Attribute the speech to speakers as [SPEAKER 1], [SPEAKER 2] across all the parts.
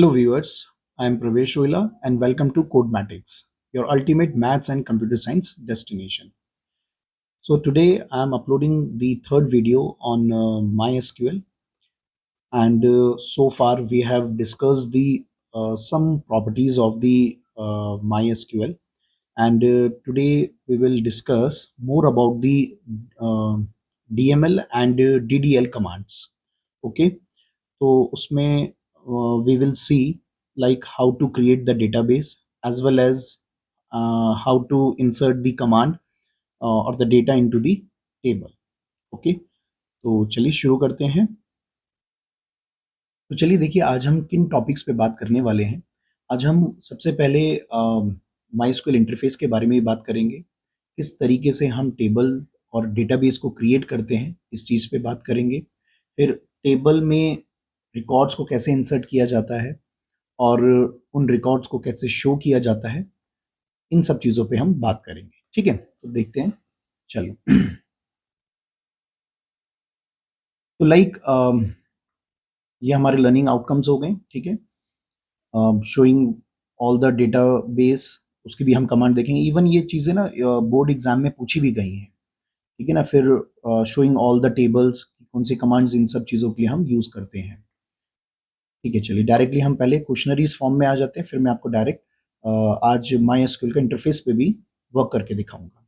[SPEAKER 1] Hello viewers, I am Pravesh Roila and welcome to Codematics, your ultimate maths and computer science destination. So today I am uploading the third video on MySQL, and so far we have discussed the some properties of the MySQL, and today we will discuss more about the uh, DML and DDL commands. Okay, तो उसमें we will see like how to create the database as well as how to insert the command or the data into the table. Okay, तो चलिए शुरू करते हैं। तो चलिए देखिए आज हम किन टॉपिक्स पे बात करने वाले हैं। आज हम सबसे पहले माइस्क्यूएल इंटरफेस के बारे में बात करेंगे, किस तरीके से हम टेबल और डेटाबेस को क्रिएट करते हैं इस चीज़ पे बात करेंगे। फिर टेबल में रिकॉर्ड्स को कैसे इंसर्ट किया जाता है और उन रिकॉर्ड्स को कैसे शो किया जाता है, इन सब चीज़ों पे हम बात करेंगे। ठीक है, तो देखते हैं। चलो तो लाइक ये हमारे लर्निंग आउटकम्स हो गए। ठीक है, showing all the data base, उसकी भी हम कमांड देखेंगे। इवन ये चीज़ें ना बोर्ड एग्जाम में पूछी भी गई हैं। ठीक है ना, फिर शोइंग ऑल द टेबल्स, कौन सी कमांड्स इन सब चीज़ों के लिए हम यूज़ करते हैं। ठीक है, चलिए डायरेक्टली हम पहले क्वेश्चनरीज फॉर्म में आ जाते हैं, फिर मैं आपको डायरेक्ट आज माई एसक्यूएल का इंटरफेस पे भी वर्क करके दिखाऊंगा।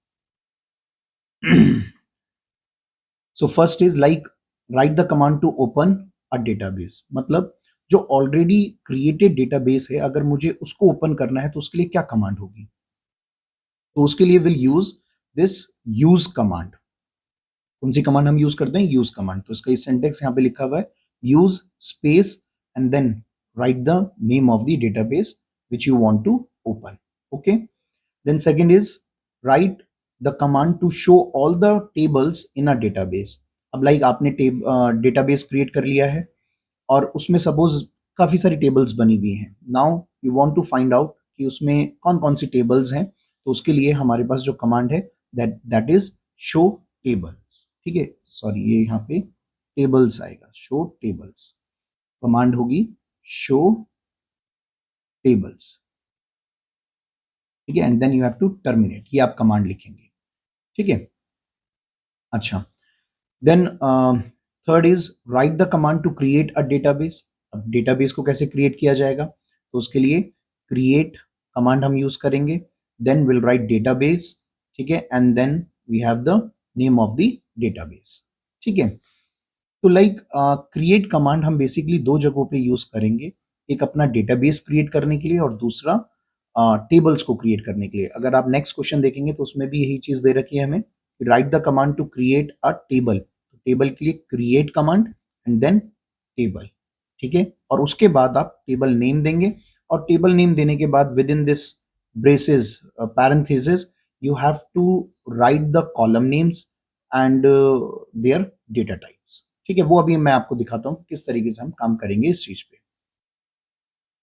[SPEAKER 1] So first is like write the command to open a database. मतलब जो ऑलरेडी क्रिएटेड डेटाबेस है, अगर मुझे उसको ओपन करना है तो उसके लिए क्या कमांड होगी। तो उसके लिए will use this use command. कौन सी कमांड हम यूज करते हैं? Use command. तो इसका सिंटेक्स यहाँ पे लिखा हुआ है, use space and then write the name of the database which you want to open. Okay, then second is write the command to show all the tables in a database. अब like आपने database create कर लिया है और उसमें suppose काफी सारी tables बनी हुई हैं। Now you want to find out कि उसमें कौन कौन सी टेबल्स हैं। तो उसके लिए हमारे पास जो कमांड है दैट इज शो टेबल्स। ठीक है, सॉरी ये यहाँ पे टेबल्स आएगा, शो टेबल्स। कमांड होगी शो टेबल्स। ठीक है, and then you have to terminate, ये आप कमांड लिखेंगे। ठीक है, अच्छा then third is write the command to create a database. अब डेटाबेस को कैसे क्रिएट किया जाएगा, तो उसके लिए क्रिएट कमांड हम यूज करेंगे, देन विल राइट डेटाबेस। ठीक है, and then we have the name of the database. ठीक है, तो लाइक क्रिएट कमांड हम बेसिकली दो जगहों पे यूज करेंगे, एक अपना डेटाबेस क्रिएट करने के लिए और दूसरा टेबल्स को क्रिएट करने के लिए। अगर आप नेक्स्ट क्वेश्चन देखेंगे तो उसमें भी यही चीज दे रखी है हमें, write the command to create a table. Table के लिए create command and then table. ठीक है, और उसके बाद आप टेबल नेम देंगे और टेबल नेम देने के बाद within this braces parenthesis you have to write the column names and their data types. ठीक है, वो अभी मैं आपको दिखाता हूँ किस तरीके से हम काम करेंगे इस चीज पे।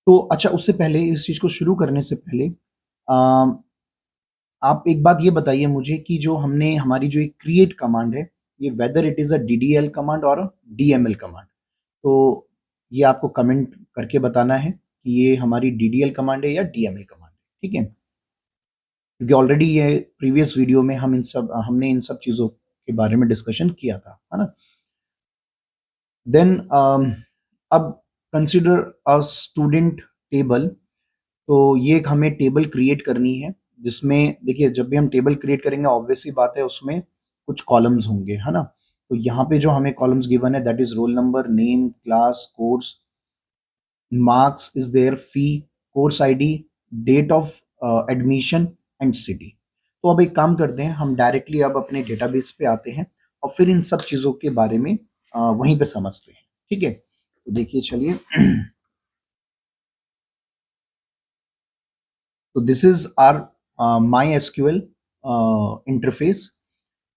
[SPEAKER 1] तो अच्छा, उससे पहले इस चीज को शुरू करने से पहले आप एक बात ये बताइए मुझे कि जो हमने हमारी जो एक क्रिएट कमांड है, ये whether it is a DDL command और डीएमएल कमांड। तो ये आपको कमेंट करके बताना है कि ये हमारी डीडीएल कमांड है या डीएमएल कमांड है। ठीक है, क्योंकि ऑलरेडी ये प्रीवियस वीडियो में हमने इन सब चीजों के बारे में डिस्कशन किया था, है ना। देन अब कंसिडर अ स्टूडेंट टेबल। तो ये एक हमें टेबल क्रिएट करनी है, जिसमें देखिए जब भी हम टेबल क्रिएट करेंगे ऑब्वियस सी बात है उसमें कुछ कॉलम्स होंगे, है ना। तो यहाँ पे जो हमें कॉलम्स गिवन है that is roll number, name, class, course, marks is there, fee, course ID, date of admission and city. तो अब एक काम करते हैं, हम डायरेक्टली अब अपने डेटाबेस पे आते हैं और फिर इन सब चीजों के बारे में वहीं पे समझते हैं। ठीक है, तो देखिए चलिए। तो this is our MySQL interface.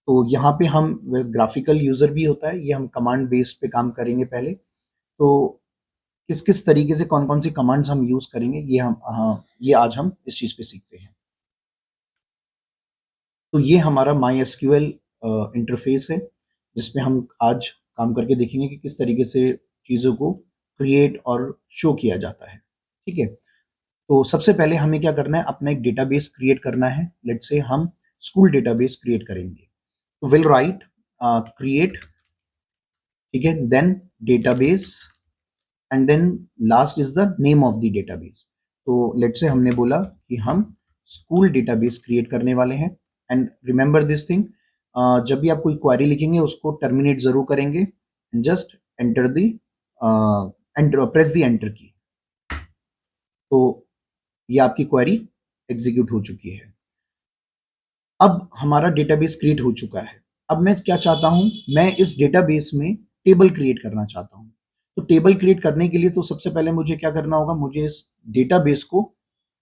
[SPEAKER 1] तो यहाँ पे हम ग्राफिकल यूजर भी होता है, ये हम कमांड बेस्ड पे काम करेंगे पहले। तो किस किस तरीके से कौन कौन सी कमांड्स हम यूज करेंगे ये आज हम इस चीज पे सीखते हैं। तो ये हमारा माई एसक्यूएल इंटरफेस है, जिसमें हम आज काम करके देखेंगे कि किस तरीके से चीज़ों को क्रिएट और शो किया जाता है। ठीक है, तो सबसे पहले हमें क्या करना है, अपना एक डेटाबेस क्रिएट करना है। लेट्स से हम स्कूल डेटाबेस क्रिएट करेंगे, तो विल राइट क्रिएट, ठीक है, then database and then last is the name of the database. तो लेट्स से हमने बोला कि हम स्कूल डेटाबेस क्रिएट करने वाले हैं। एंड रिमेंबर दिस थिंग, जब भी आप कोई क्वेरी लिखेंगे उसको टर्मिनेट जरूर करेंगे, just enter the enter, press the enter की। तो ये आपकी क्वेरी एग्जीक्यूट हो चुकी है। अब हमारा डेटाबेस क्रिएट हो चुका है। अब मैं क्या चाहता हूं, मैं इस डेटाबेस में टेबल क्रिएट करना चाहता हूं। तो टेबल क्रिएट करने के लिए तो सबसे पहले मुझे क्या करना होगा, मुझे इस डेटाबेस को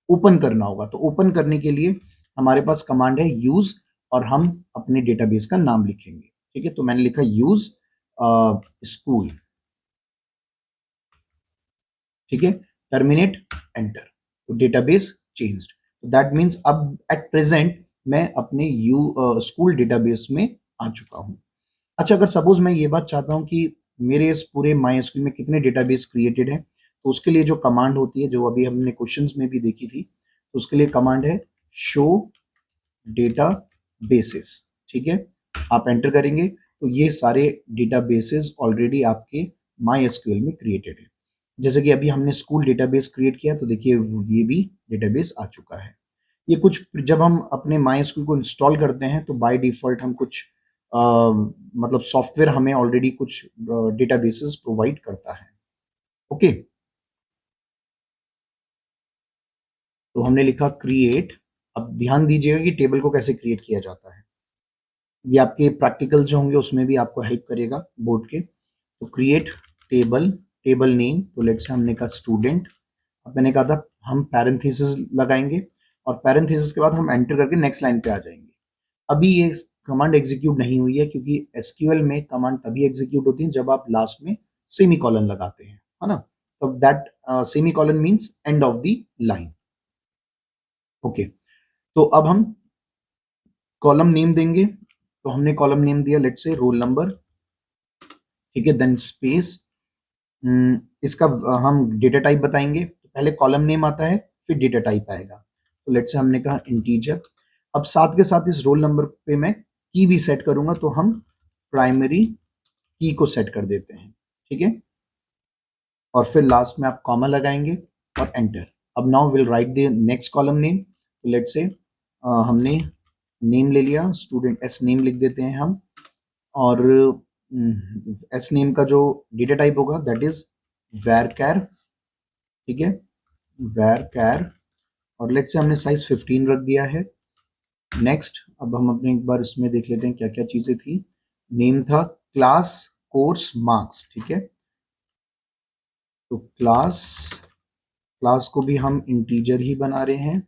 [SPEAKER 1] ओपन करना होगा। तो ओपन करने के लिए हमारे पास कमांड है यूज, और हम अपने डेटाबेस का नाम लिखेंगे। ठीक है, तो मैंने लिखा यूज स्कूल, ठीक है, टर्मिनेट एंटर, तो डेटाबेस चेंज्ड। तो दैट मीन्स अब एट प्रेजेंट मैं अपने स्कूल डेटाबेस में आ चुका हूं। अच्छा, अगर सपोज मैं ये बात चाहता हूं कि मेरे इस पूरे माई एसक्यूएल में कितने डेटाबेस क्रिएटेड है, तो उसके लिए जो कमांड होती है, जो अभी हमने क्वेश्चंस में भी देखी थी, तो उसके लिए कमांड है शो डेटा बेसिस। ठीक है, आप एंटर करेंगे तो ये सारे डेटाबेसेस ऑलरेडी आपके माई एसक्यूएल में क्रिएटेड है। जैसे कि अभी हमने स्कूल डेटाबेस क्रिएट किया, तो देखिए ये भी डेटाबेस आ चुका है। ये कुछ जब हम अपने माई एसक्यूएल को इंस्टॉल करते हैं तो बाय डिफॉल्ट हम कुछ मतलब सॉफ्टवेयर हमें ऑलरेडी कुछ डेटाबेसेस प्रोवाइड करता है। ओके, तो हमने लिखा क्रिएट। अब ध्यान दीजिएगा कि टेबल को कैसे क्रिएट किया जाता है, ये आपके प्रैक्टिकल जो होंगे उसमें भी आपको हेल्प करेगा बोर्ड के। तो क्रिएट टेबल, टेबल नेम, तो लेट्स से हमने कहा स्टूडेंट। अब मैंने कहा था हम पैरेंथेसिस लगाएंगे, और पैरेंथेसिस के बाद हम एंटर करके नेक्स्ट लाइन पे आ जाएंगे। अभी ये कमांड एग्जीक्यूट नहीं हुई है, क्योंकि एसक्यूएल में कमांड तभी एग्जीक्यूट होती है जब आप लास्ट में सेमी कॉलन लगाते हैं, है ना। तो that semi colon means end of the line. Okay, तो अब हम कॉलम नेम देंगे। तो हमने कॉलम नेम दिया लेट्स से रोल नंबर, ठीक है, देन स्पेस। इसका हम डेटा टाइप बताएंगे। तो पहले कॉलम नेम आता है, फिर डेटा टाइप आएगा। तो लेट्स से हमने कहा इंटीजर। अब साथ के साथ इस रोल नंबर पे मैं की भी सेट करूंगा, तो हम प्राइमरी की को सेट कर देते हैं। ठीक है, और फिर लास्ट में आप कॉमा लगाएंगे और एंटर। अब now will write the next column name. तो लेट्स से हमने नेम ले लिया, स्टूडेंट एस नेम लिख देते हैं हम, और एस नेम का जो डेटा टाइप होगा दैट इज varchar। ठीक है, varchar, और लेट्स से हमने साइज 15 रख दिया है। नेक्स्ट, अब हम अपने एक बार इसमें देख लेते हैं क्या क्या चीजें थी। नेम था क्लास कोर्स मार्क्स, ठीक है, तो क्लास, क्लास को भी हम इंटीजर ही बना रहे हैं।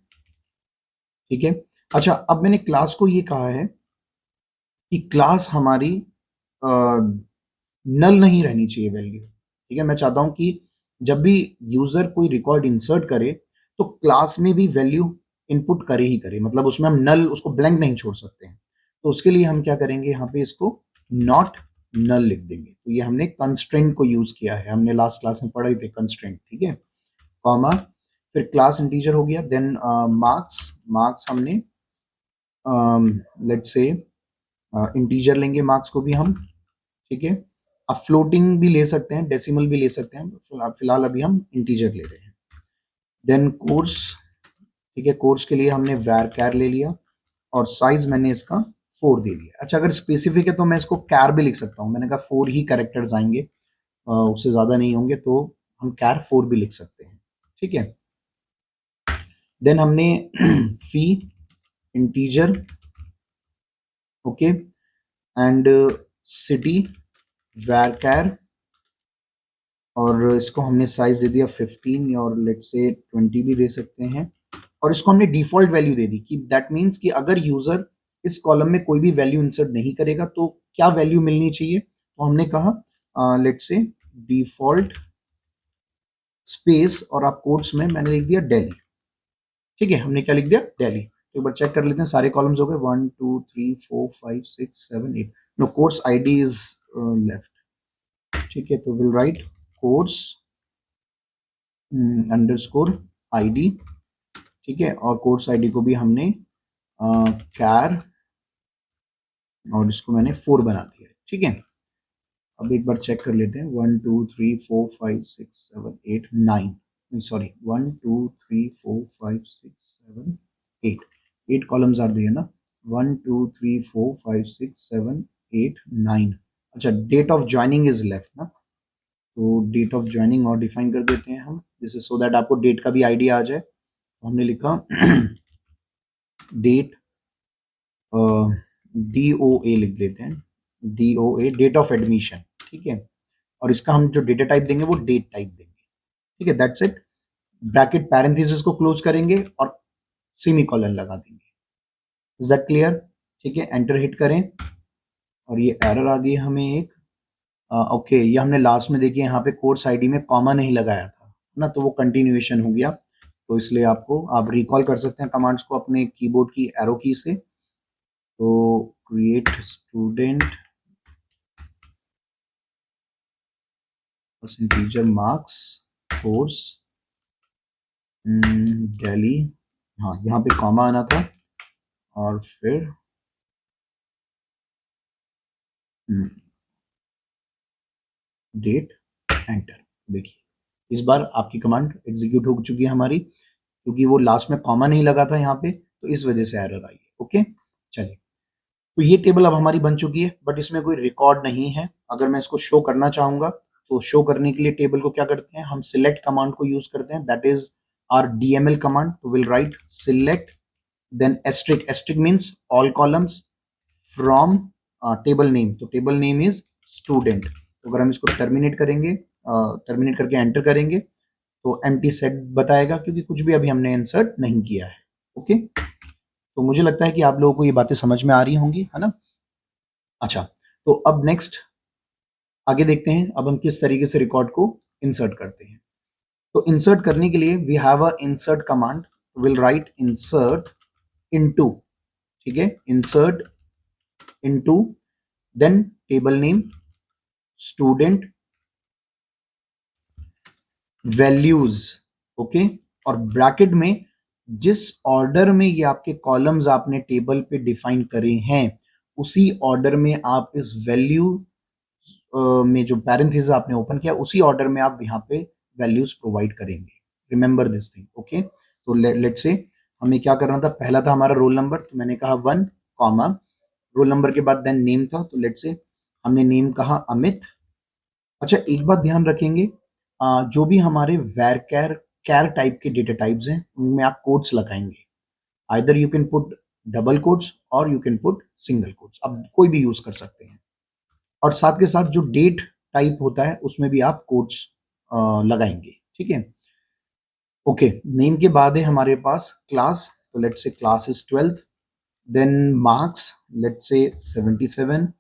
[SPEAKER 1] ठीक है, अच्छा, अब मैंने क्लास को ये कहा है कि क्लास हमारी नल नहीं रहनी चाहिए वैल्यू। ठीक है, मैं चाहता हूं कि जब भी यूजर कोई रिकॉर्ड इंसर्ट करे तो क्लास में भी वैल्यू इनपुट करे ही करे, मतलब उसमें हम नल, उसको ब्लैंक नहीं छोड़ सकते हैं। तो उसके लिए हम क्या करेंगे, यहाँ पे इसको नॉट नल लिख देंगे। तो ये हमने कंस्ट्रेंट को यूज किया है, हमने लास्ट क्लास में पढ़े थे कंस्ट्रेंट। ठीक है, कॉमा, फिर क्लास इंटीजर हो गया, देन मार्क्स, मार्क्स हमने लेट्स से इंटीजर लेंगे मार्क्स को भी हम। ठीक है, आप फ्लोटिंग भी ले सकते हैं, डेसिमल भी ले सकते हैं, फिलहाल अभी हम इंटीजर ले रहे हैं। देन कोर्स, ठीक है, कोर्स के लिए हमने varchar ले लिया, और साइज मैंने इसका 4 दे दिया। अच्छा, अगर स्पेसिफिक है तो मैं इसको कैर भी लिख सकता हूँ, मैंने कहा 4 ही कैरेक्टर्स आएंगे, उससे ज्यादा नहीं होंगे, तो हम कैर 4 भी लिख सकते हैं। ठीक है, देन हमने fee integer, okay, and city varchar, और इसको हमने साइज दे दिया 15, और लेट्स से 20 भी दे सकते हैं। और इसको हमने डिफॉल्ट वैल्यू दे दी, कि दैट मीन्स कि अगर यूजर इस कॉलम में कोई भी वैल्यू इंसर्ट नहीं करेगा तो क्या वैल्यू मिलनी चाहिए। तो हमने कहा लेट्स से डिफॉल्ट स्पेस, और आप कोट्स में मैंने लिख दिया दिल्ली। ठीक है, हमने क्या लिख दिया, दिल्ली। तो एक बार चेक कर लेते हैं, सारे कॉलम्स हो गए, 1 2 3 4 5 6 7 8, no course ID is left. ठीक है, तो will write course underscore ID, ठीक है, और कोर्स ID को भी हमने कैर और इसको मैंने 4 बना दिया, ठीक है। अब एक बार चेक कर लेते हैं, 1 2 3 4 5 6 7 8 9, सॉरी 1 2 3 4 5 6 7 8, 8 कॉलम्स आर दिए ना, 1 2 3 4 5 6 7 8 9। अच्छा, date of joining is left ना, तो डेट ऑफ ज्वाइनिंग और डिफाइन कर देते हैं हम, जैसे सो दैट आपको डेट का भी आइडिया आ जाए। तो हमने लिखा डेट, DOA लिख देते हैं, DOA डेट ऑफ एडमिशन, ठीक है। और इसका हम जो डेटा टाइप देंगे वो डेट टाइप देंगे, ठीक है, दैट्स इट। ब्रैकेट पैरेंथेसिस को क्लोज करेंगे और सेमी कॉलन लगा देंगे। Is that clear? ठीक है, एंटर हिट करें और ये एरर आ गई हमें एक, ओके, ये हमने लास्ट में देखिए यहाँ पे कोर्स आईडी में कॉमा नहीं लगाया था ना, तो वो कंटिन्यूएशन हो गया, तो इसलिए आपको आप रिकॉल कर सकते हैं कमांड्स को अपने कीबोर्ड की एरो की से। तो create student percentage marks course Delhi, हाँ यहाँ पे कॉमा आना था और फिर डेट, एंटर। देखिए इस बार आपकी कमांड एग्जीक्यूट हो चुकी है हमारी, क्योंकि वो लास्ट में कॉमा नहीं लगा था यहाँ पे, तो इस वजह से एरर आई है। ओके, चलिए, तो ये टेबल अब हमारी बन चुकी है, बट इसमें कोई रिकॉर्ड नहीं है। अगर मैं इसको शो करना चाहूंगा तो शो करने के लिए टेबल को क्या करते हैं, हम सिलेक्ट कमांड को यूज करते हैं, that is our DML command. तो will write select then asterisk, asterisk means all columns from table name, तो टेबल नेम इज स्टूडेंट। तो अगर हम इसको टर्मिनेट करेंगे, टर्मिनेट करके एंटर करेंगे, तो एम्प्टी सेट बताएगा, क्योंकि कुछ भी अभी हमने इंसर्ट नहीं किया है। ओके, तो मुझे लगता है कि आप लोगों को ये बातें समझ में आ रही होंगी, है ना। अच्छा, तो अब नेक्स्ट आगे देखते हैं, अब हम किस तरीके से रिकॉर्ड को इंसर्ट करते हैं। तो इंसर्ट करने के लिए we have a insert command, will write insert into, ठीक है, insert into, then table name student values, okay, और ब्रैकेट में जिस ऑर्डर में ये आपके कॉलम्स आपने टेबल पे डिफाइन करे हैं, उसी ऑर्डर में आप इस वैल्यू में जो पैरेंथेसिस आपने ओपन किया, उसी ऑर्डर में आप यहाँ पे वैल्यूज प्रोवाइड करेंगे। Remember this thing, okay. तो लेट्स से हमें क्या करना था, पहला था हमारा रोल नंबर, तो मैंने कहा 1 कॉमा, रोल नंबर के बाद देन नेम था, तो लेट्स से हमने नेम कहा अमित। अच्छा, एक बात ध्यान रखेंगे, जो भी हमारे वैर कैर कैर टाइप के डेटा टाइप्स हैं, उनमें आप कोट्स लगाएंगे। Either you can put double quotes और you can put single quotes, आप कोई भी यूज कर सकते हैं। और साथ के साथ जो डेट टाइप होता है उसमें भी आप कोट्स लगाएंगे, ठीक है। ओके, नेम के बाद है हमारे पास क्लास, तो let's say class is 12th, then marks let's say 77,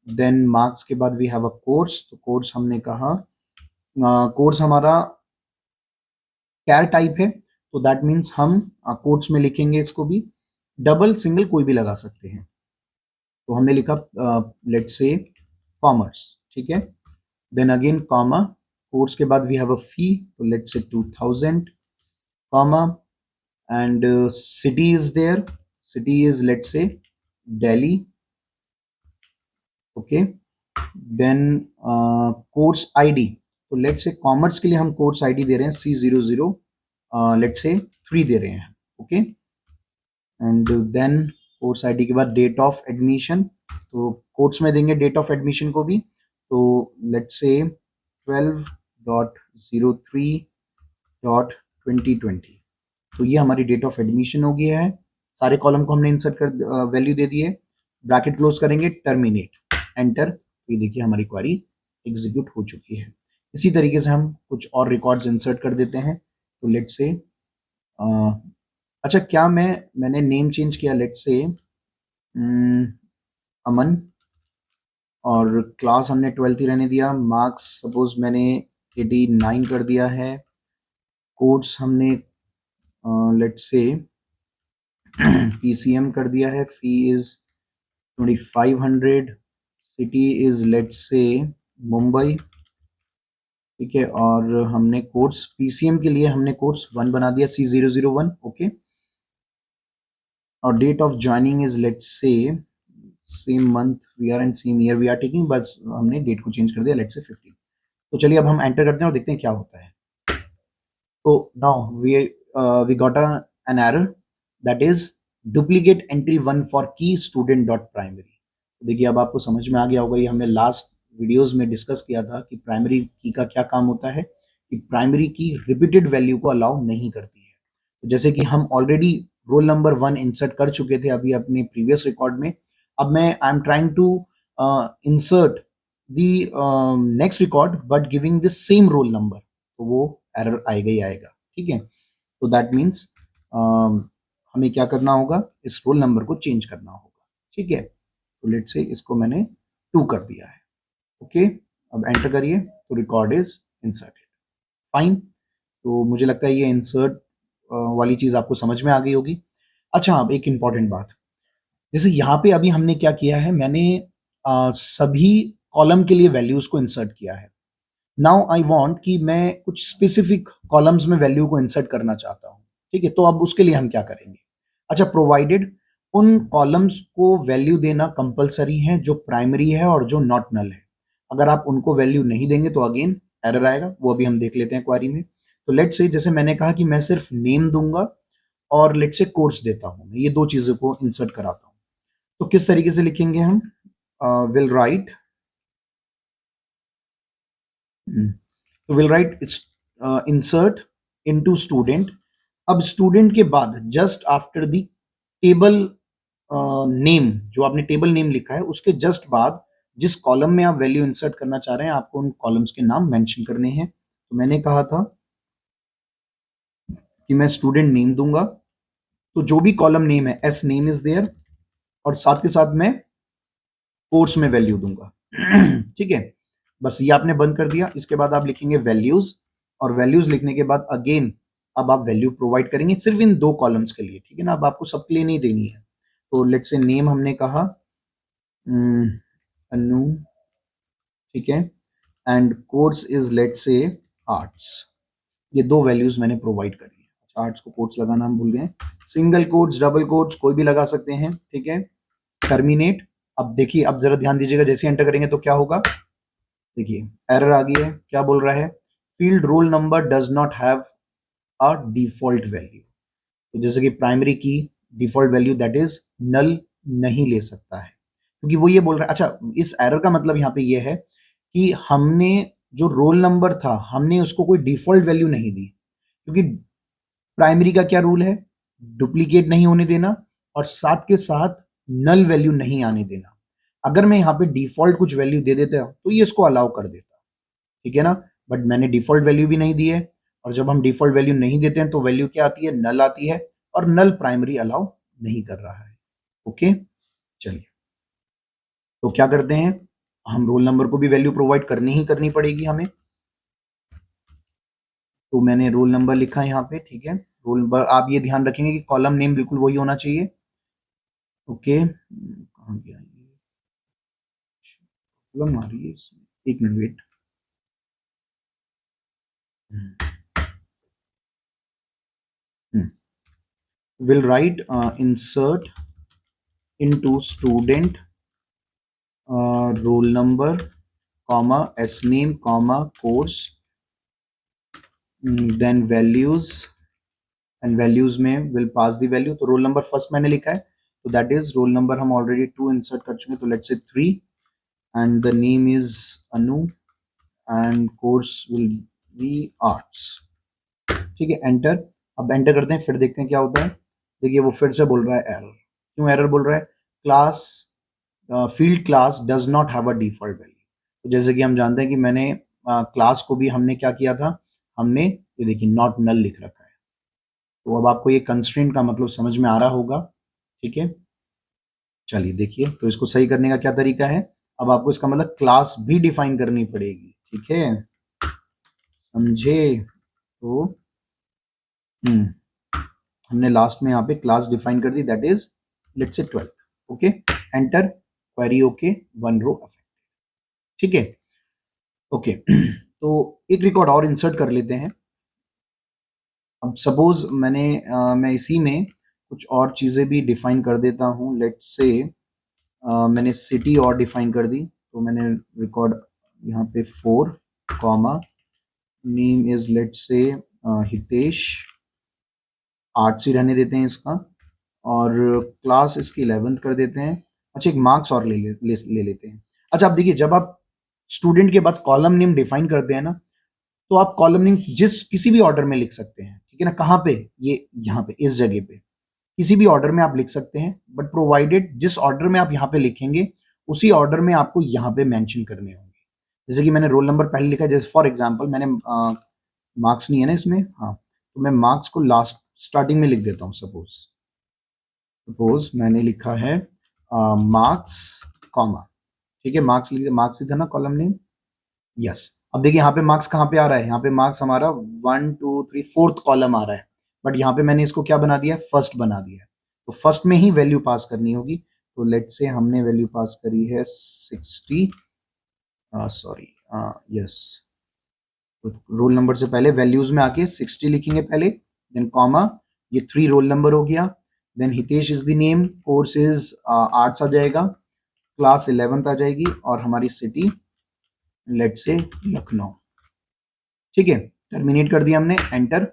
[SPEAKER 1] then marks के बाद वी हैव अ कोर्स, तो कोर्स हमने कहा, कोर्स हमारा कैर टाइप है, तो दैट मीन्स हम कोट्स में लिखेंगे इसको भी, डबल सिंगल कोई भी लगा सकते हैं। तो हमने लिखा लेट्स से कॉमर्स, ठीक है, देन अगेन कॉमा, कोर्स के बाद वी हैव अ फी, तो let's say 2000 comma, and city is there, city is let's say Delhi, okay, then course ID, तो लेट्स से कॉमर्स के लिए हम कोर्स आईडी दे रहे हैं C00, लेट्स से 3 दे रहे हैं, okay, and then course ID के बाद डेट ऑफ एडमिशन, तो कोर्स में देंगे डेट ऑफ एडमिशन को भी, तो लेट्स से 12.03.2020, तो ये हमारी डेट ऑफ एडमिशन हो गया है। सारे कॉलम को हमने इंसर्ट कर वैल्यू दे दिए, ब्रैकेट क्लोज करेंगे, टर्मिनेट, एंटर, तो ये देखिए हमारी क्वेरी एग्जीक्यूट हो चुकी है। इसी तरीके से हम कुछ और रिकॉर्ड्स इंसर्ट कर देते हैं, तो लेट्स से अच्छा, क्या मैंने नेम चेंज किया, लेट्स से अमन, और क्लास हमने 12th ही रहने दिया, मार्क्स सपोज मैंने 89 कर दिया है, कोर्स हमने लेट्स से PCM कर दिया है, फी इज 2500, सिटी इज लेट्स से मुंबई, ठीक है, और हमने कोर्स पीसीएम के लिए हमने कोर्स 1 बना दिया, C001, ओके। और date of joining is let's say same month we are and same year we are taking, बस हमने डेट को चेंज कर दिया, लेट्स से 15। तो चलिए अब हम एंटर करते हैं और देखते हैं क्या होता है। तो now we got an error that is duplicate entry 1 for key student dot primary. देखिए अब आपको समझ में आ गया होगा, ये हमने लास्ट वीडियोस में डिस्कस किया था कि प्राइमरी की का क्या काम होता है, कि प्राइमरी की रिपीटेड वैल्यू को अलाउ नहीं करती है। तो जैसे कि हम ऑलरेडी रोल नंबर 1 इंसर्ट कर चुके थे अभी अपने प्रीवियस रिकॉर्ड में, अब मैं I am trying to insert the next record but giving the same roll number, तो वो एरर आएगा ही आएगा, ठीक है। तो दैट मीन्स हमें क्या करना होगा, इस रोल नंबर को चेंज करना होगा, ठीक है। तो लेट से इसको मैंने 2 कर दिया है, ओके। अब एंटर करिए तो रिकॉर्ड इज इंसर्टेड, फाइन। तो मुझे लगता है ये इंसर्ट वाली चीज आपको समझ में आ गई होगी। अच्छा, अब एक इंपॉर्टेंट बात, जैसे यहाँ पे अभी हमने क्या किया है, मैंने सभी कॉलम के लिए वैल्यूज को इंसर्ट किया है। नाउ आई वांट कि मैं कुछ स्पेसिफिक कॉलम्स में वैल्यू को इंसर्ट करना चाहता हूँ, ठीक है। तो अब उसके लिए हम क्या करेंगे, अच्छा, प्रोवाइडेड उन कॉलम्स को वैल्यू देना कंपलसरी है जो प्राइमरी है और जो नॉट नल है। अगर आप उनको वैल्यू नहीं देंगे तो अगेन एरर आएगा, वो अभी हम देख लेते हैं क्वेरी में। तो लेट से जैसे मैंने कहा कि मैं सिर्फ नेम दूंगा और लेट से कोर्स देता हूं, ये दो चीजों को इंसर्ट कराता हूं। तो किस तरीके से लिखेंगे हम, विल राइट, तो will write insert into student. अब स्टूडेंट के बाद just after the table name, जो आपने टेबल नेम लिखा है उसके जस्ट बाद जिस कॉलम में आप वैल्यू इंसर्ट करना चाह रहे हैं आपको उन कॉलम्स के नाम मेंशन करने हैं। तो मैंने कहा था कि मैं स्टूडेंट नेम दूंगा, तो जो भी कॉलम नेम है एस नेम इज देयर, और साथ के साथ मैं कोर्स में वैल्यू दूंगा ठीक है। बस ये आपने बंद कर दिया, इसके बाद आप लिखेंगे वैल्यूज, और वैल्यूज लिखने के बाद अगेन अब आप वैल्यू प्रोवाइड करेंगे सिर्फ इन 2 कॉलम्स के लिए, ठीक है ना। अब आपको सबके लिए नहीं देनी है। तो लेट्स से नेम हमने कहा अनु, ठीक है, एंड कोर्स इज लेट्स से आर्ट्स। ये 2 वैल्यूज मैंने प्रोवाइड करी है। अच्छा, आर्ट्स को कोर्स लगाना हम भूल गए, सिंगल कोर्स डबल कोर्स कोई भी लगा सकते हैं, ठीक है। टर्मिनेट। अब देखिए, अब जरा ध्यान दीजिएगा, जैसे एंटर करेंगे तो क्या होगा, देखिए एरर आ गई है। क्या बोल रहा है, field roll number does not have a default value. तो जैसे कि primary key default value that is null नहीं ले सकता है, क्योंकि वो ये बोल रहा है। अच्छा, इस एरर का मतलब यहाँ पे ये है कि हमने जो रोल नंबर था हमने उसको कोई डिफॉल्ट वैल्यू नहीं दी, क्योंकि प्राइमरी का क्या रूल है, डुप्लीकेट नहीं होने देना और साथ के साथ नल वैल्यू नहीं आने देना। अगर मैं यहाँ पे डिफॉल्ट कुछ वैल्यू दे देता तो ये इसको अलाउ कर देता, ठीक है ना। बट मैंने डिफॉल्ट वैल्यू भी नहीं दी है, और जब हम डिफॉल्ट वैल्यू नहीं देते हैं तो वैल्यू क्या आती है, नल आती है, और नल प्राइमरी अलाउ नहीं कर रहा है, ओके। चलिए, तो क्या करते हैं, हम रोल नंबर को भी वैल्यू प्रोवाइड करनी ही करनी पड़ेगी हमें। तो मैंने रोल नंबर लिखा है यहाँ पे, ठीक है। रोल नंबर आप ये ध्यान रखेंगे कि कॉलम नेम बिल्कुल वही होना चाहिए, ओके। कहाँ गया ये, प्रॉब्लम आ रही है इसमें, एक minute wait. Will write insert into student roll number comma s name comma course, then values, and values में will pass the value। तो रोल नंबर फर्स्ट मैंने लिखा है, तो दैट इज रोल नंबर हम ऑलरेडी 2 इंसर्ट कर चुके हैं, तो लेट्स से 3, and the name is Anu, and course will be arts, ठीक है। एंटर। अब एंटर करते हैं, फिर देखते हैं क्या होता है। देखिए वो फिर से बोल रहा है एरर। क्यों एरर बोल रहा है, class field class does not have a default value. तो जैसे कि हम जानते हैं कि मैंने क्लास को भी हमने क्या किया था, हमने ये देखिए नॉट नल लिख रखा है। तो अब आपको ये कंस्ट्रेंट का मतलब समझ में आ रहा होगा, ठीक है। चलिए देखिए, तो इसको सही करने का क्या तरीका है, अब आपको इसका मतलब क्लास भी डिफाइन करनी पड़ेगी, ठीक है, समझे। तो हमने लास्ट में यहाँ पे क्लास डिफाइन कर दी, that is let's say 12, okay. Enter, query okay, 1 row affect, ठीक है, ओके। तो एक रिकॉर्ड और इंसर्ट कर लेते हैं। अब सपोज मैं इसी में कुछ और चीज़ें भी डिफाइन कर देता हूँ। लेट्स से मैंने सिटी और डिफाइन कर दी, तो मैंने रिकॉर्ड यहाँ पे 4 कॉमा नेम इज लेट्स से हितेश, आर्ट्स ही रहने देते हैं इसका, और क्लास इसकी 11th कर देते हैं। अच्छा, एक मार्क्स और ले लेते हैं। अच्छा, आप देखिए, जब आप स्टूडेंट के बाद कॉलम नेम डिफाइन करते हैं ना, तो आप कॉलम नेम जिस किसी भी ऑर्डर में लिख सकते हैं, ठीक है ना। कहाँ पे? ये यहाँ पे, इस जगह पे किसी भी ऑर्डर में आप लिख सकते हैं, बट प्रोवाइडेड जिस ऑर्डर में आप यहाँ पे लिखेंगे उसी ऑर्डर में आपको यहाँ पे मेंशन करने होंगे। जैसे कि मैंने रोल नंबर पहले लिखा, जैसे फॉर एग्जांपल मैंने मार्क्स नहीं है ना इसमें, हाँ, तो मैं मार्क्स को लास्ट स्टार्टिंग में लिख देता हूँ। सपोज मैंने लिखा है मार्क्स कॉमा, ठीक है, मार्क्स लिख, मार्क्स ही था ना कॉलम नेम, यस। अब देखिए यहाँ पे मार्क्स कहाँ पे आ रहा है, यहाँ पे मार्क्स हमारा 1 2 3 4th कॉलम आ रहा है, बट यहाँ पे मैंने इसको क्या बना दिया है, फर्स्ट बना दिया है। तो फर्स्ट में ही वैल्यू पास करनी होगी। तो लेट से हमने वैल्यू पास करी है 60, सॉरी, यस, रोल नंबर से पहले वैल्यूज में आके 60 लिखेंगे पहले, देन कॉमा, ये 3 रोल नंबर हो गया, then Hitesh is the name, course is arts आ जाएगा, क्लास 11th आ जाएगी, और हमारी सिटी लेट से लखनऊ, ठीक है। टर्मिनेट कर दिया हमने, एंटर,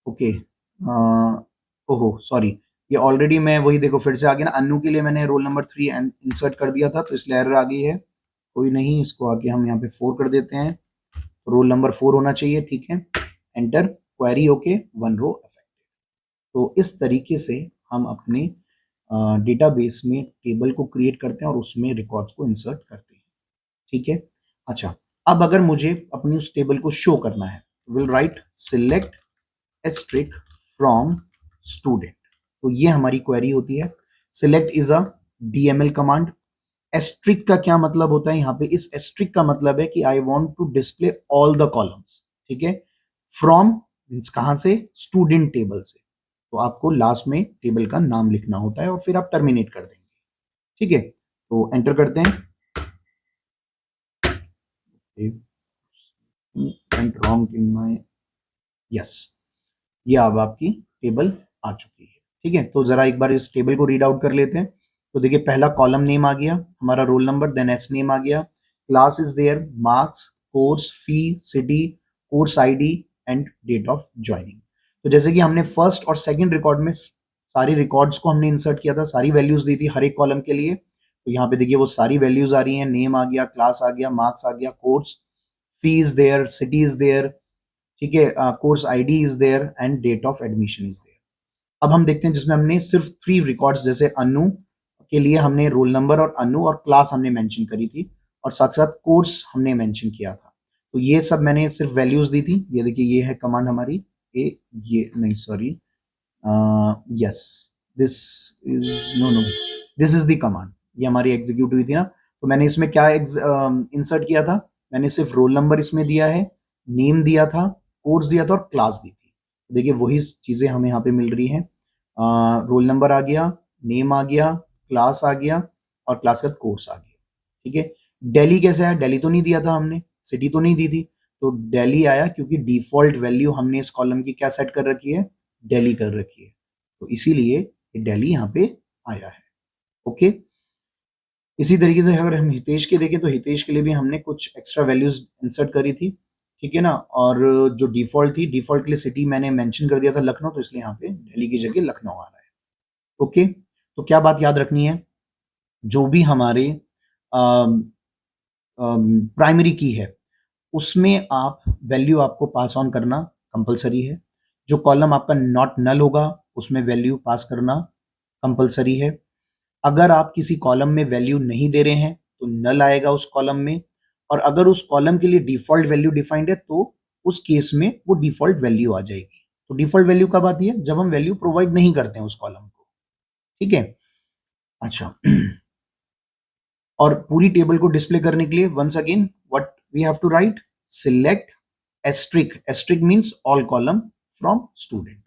[SPEAKER 1] ओके। ओहो सॉरी, ये ऑलरेडी मैं वही देखो फिर से आ गया ना, अन्नू के लिए मैंने रोल नंबर 3 इंसर्ट कर दिया था, तो इसलिए एरर आ गई है। कोई नहीं, इसको आके हम यहाँ पे 4 कर देते हैं, रोल नंबर 4 होना चाहिए, ठीक है। Enter, query okay, 1 row affected. तो इस तरीके से हम अपने डेटाबेस में टेबल को क्रिएट करते हैं और उसमें रिकॉर्ड्स को इंसर्ट करते हैं, ठीक है। अच्छा, अब अगर मुझे अपनी उस टेबल को शो करना है, will write select asterisk from student. तो ये हमारी क्वेरी होती है। Select is a DML command. Asterisk का क्या मतलब होता है यहाँ पे? इस एस्ट्रिक का मतलब है कि I want to display all the columns, ठीक है। फ्रॉम मींस कहां से? स्टूडेंट टेबल से। तो आपको लास्ट में टेबल का नाम लिखना होता है और फिर आप टर्मिनेट कर देंगे, ठीक है। तो एंटर करते हैं, went wrong in my, yes, ये अब आपकी टेबल आ चुकी है, ठीक है। तो जरा एक बार इस टेबल को रीड आउट कर लेते हैं। तो देखिए, पहला कॉलम नेम आ गया हमारा, roll number, then S name आ गया, class is there, marks, course, fee, city, course ID and date of joining. तो जैसे कि हमने फर्स्ट और सेकंड रिकॉर्ड में सारी रिकॉर्ड्स को हमने इंसर्ट किया था, सारी वैल्यूज दी थी हर एक कॉलम के लिए। तो यहाँ पे देखिए वो सारी वैल्यूज आ रही हैं, नेम आ गया, क्लास आ गया, मार्क्स आ गया, course, fee is there, city is there, ठीक है, course ID is there and date of admission is there. अब हम देखते हैं जिसमें हमने सिर्फ 3 रिकॉर्ड्स, जैसे अनु के लिए हमने रोल नंबर और अनु और क्लास हमने मेंशन करी थी, और साथ साथ कोर्स हमने मेंशन किया था। तो ये सब मैंने सिर्फ वैल्यूज दी थी। ये देखिए, ये है कमांड हमारी, ये नहीं, sorry, yes, this is, no no, this is the command, ये हमारी एग्जीक्यूट हुई थी ना। तो मैंने इसमें क्या इंसर्ट किया था? मैंने सिर्फ रोल नंबर इसमें दिया है, नेम दिया था, कोर्स दिया था और क्लास दी थी। देखिए वही चीजें हमें यहाँ पे मिल रही हैं। रोल नंबर आ गया, नेम आ गया, क्लास आ गया और क्लास का कोर्स आ गया, ठीक है। दिल्ली कैसे आया? दिल्ली तो नहीं दिया था हमने, सिटी तो नहीं दी थी, तो दिल्ली आया क्योंकि डिफॉल्ट वैल्यू हमने इस कॉलम की क्या सेट कर रखी है? दिल्ली कर रखी है, तो इसीलिए ये दिल्ली यहाँ पे आया है, ओके। इसी तरीके से अगर हम हितेश के देखें, तो हितेश के लिए भी हमने कुछ एक्स्ट्रा वैल्यूज इंसर्ट करी थी, ठीक है ना। और जो डिफॉल्ट थी, डिफॉल्ट के लिए सिटी मैंने मेंशन कर दिया था लखनऊ, तो इसलिए यहाँ पे दिल्ली की जगह लखनऊ आ रहा है, ओके। तो क्या बात याद रखनी है? जो भी हमारे प्राइमरी की है, उसमें आप वैल्यू आपको पास ऑन करना कंपलसरी है। जो कॉलम आपका नॉट नल होगा, उसमें वैल्यू पास करना कंपलसरी है। अगर आप किसी कॉलम में वैल्यू नहीं दे रहे हैं तो नल आएगा उस कॉलम में, और अगर उस कॉलम के लिए डिफॉल्ट वैल्यू डिफाइंड है तो उस केस में वो डिफॉल्ट वैल्यू आ जाएगी। तो डिफॉल्ट वैल्यू कब आती है? जब हम वैल्यू प्रोवाइड नहीं करते हैं उस कॉलम को, ठीक है। अच्छा, और पूरी टेबल को डिस्प्ले करने के लिए once again what we have to write? Select asterisk, asterisk means all column from student.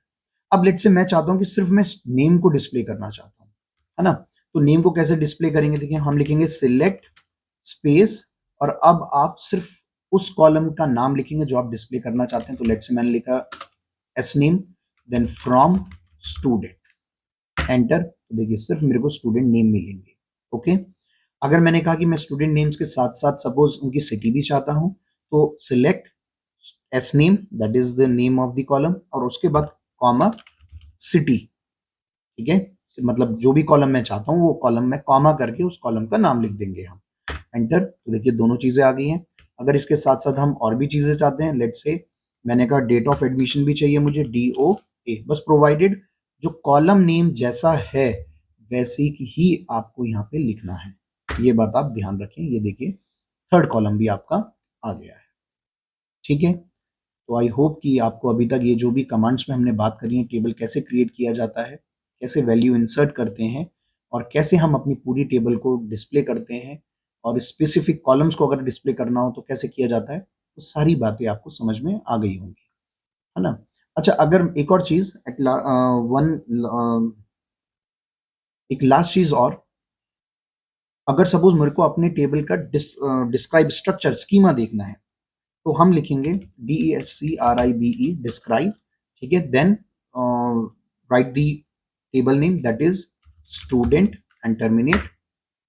[SPEAKER 1] अब लेट से मैं चाहता हूं कि सिर्फ मैं नेम को डिस्प्ले करना चाहता हूं, है ना। तो नेम को कैसे डिस्प्ले करेंगे? देखिए, हम लिखेंगे सिलेक्ट स्पेस, और अब आप सिर्फ उस कॉलम का नाम लिखेंगे जो आप डिस्प्ले करना चाहते हैं। तो लेट्स से मैंने लिखा S name, then from student, enter. तो देखिए सिर्फ मेरे को स्टूडेंट नेम मिलेंगे। ओके, अगर मैंने कहा कि मैं स्टूडेंट नेम्स के साथ साथ सपोज उनकी सिटी भी चाहता हूं, तो select S name, that is the name of the column, और उसके बाद कॉमा सिटी। ठीक है, मतलब जो भी कॉलम मैं चाहता हूं वो कॉलम में कॉमा करके उस कॉलम का नाम लिख देंगे हम। एंटर। तो देखिए दोनों चीजें आ गई हैं। अगर इसके साथ साथ हम और भी चीजें चाहते हैं, लेट्स से मैंने कहा डेट ऑफ एडमिशन भी चाहिए मुझे, DOA, बस प्रोवाइडेड जो कॉलम नेम जैसा है वैसे ही आपको यहाँ पे लिखना है। ये बात आप ध्यान रखें। ये देखिए थर्ड कॉलम भी आपका आ गया है। ठीक है, तो आई होप कि आपको अभी तक ये जो भी कमांड्स में हमने बात करी है, टेबल कैसे क्रिएट किया जाता है, कैसे वैल्यू इंसर्ट करते हैं, और कैसे हम अपनी पूरी टेबल को डिस्प्ले करते हैं, और स्पेसिफिक कॉलम्स को अगर डिस्प्ले करना हो तो कैसे किया जाता है, तो सारी बातें आपको समझ में आ गई होंगी, है ना। अच्छा, अगर एक और चीज एक लास्ट चीज और, अगर सपोज मेरे को अपने टेबल का डिस्क्राइब स्ट्रक्चर स्कीमा देखना है, तो हम लिखेंगे DESCRIBE डिस्क्राइब। ठीक है, then write the table name that is student and terminate.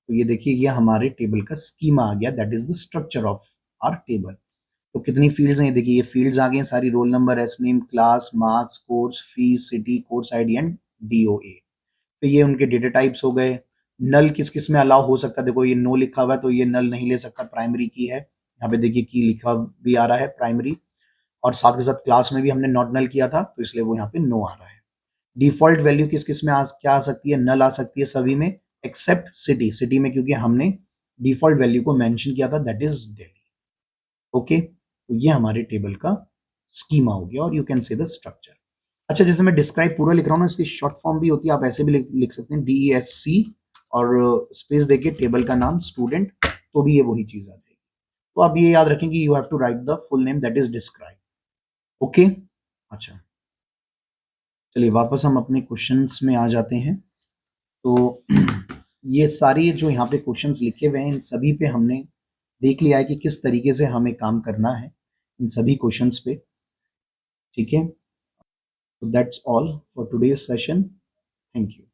[SPEAKER 1] तो ये देखिए ये हमारे टेबल का स्कीमा आ गया, that is the structure of our table. तो कितनी फील्ड्स हैं, ये देखिए ये फील्ड्स आ गई हैं सारी, roll number, S name, class, marks, course, fees, city, course ID and DOA। तो ये उनके डेटा टाइप्स हो गए। नल किस किस में अलाउ हो सकता है, देखो ये नो लिखा हुआ है तो ये नल नहीं ले सकता, प्राइमरी की है। यहाँ पे देखिए की लिखा भी आ रहा है प्राइमरी, और साथ के साथ क्लास में भी हमने नॉट नल किया था तो इसलिए वो यहाँ पे नो आ रहा है। डिफॉल्ट वैल्यू किस किस में क्या आ सकती है, नल आ सकती है सभी में एक्सेप्ट सिटी। सिटी में क्योंकि हमने डिफॉल्ट वैल्यू को मेंशन किया था, दैट इज दिल्ली। ओके, तो ये हमारे टेबल का स्कीमा हो गया, और you can say the structure. अच्छा, जैसे मैं डिस्क्राइब पूरा लिख रहा हूँ ना, इसकी शॉर्ट फॉर्म भी होती है, आप ऐसे भी लिख सकते हैं DESC और स्पेस देके टेबल का नाम स्टूडेंट, तो भी ये वही चीज आ जाएगी। तो आप ये याद रखें कि you have to write the full name that is describe. Okay, अच्छा चलिए वापस हम अपने क्वेश्चंस में आ जाते हैं। तो ये सारी जो यहाँ पे क्वेश्चंस लिखे हुए हैं, इन सभी पे हमने देख लिया है कि किस तरीके से हमें काम करना है इन सभी क्वेश्चंस पे। ठीक है, so that's all for today's session. Thank you.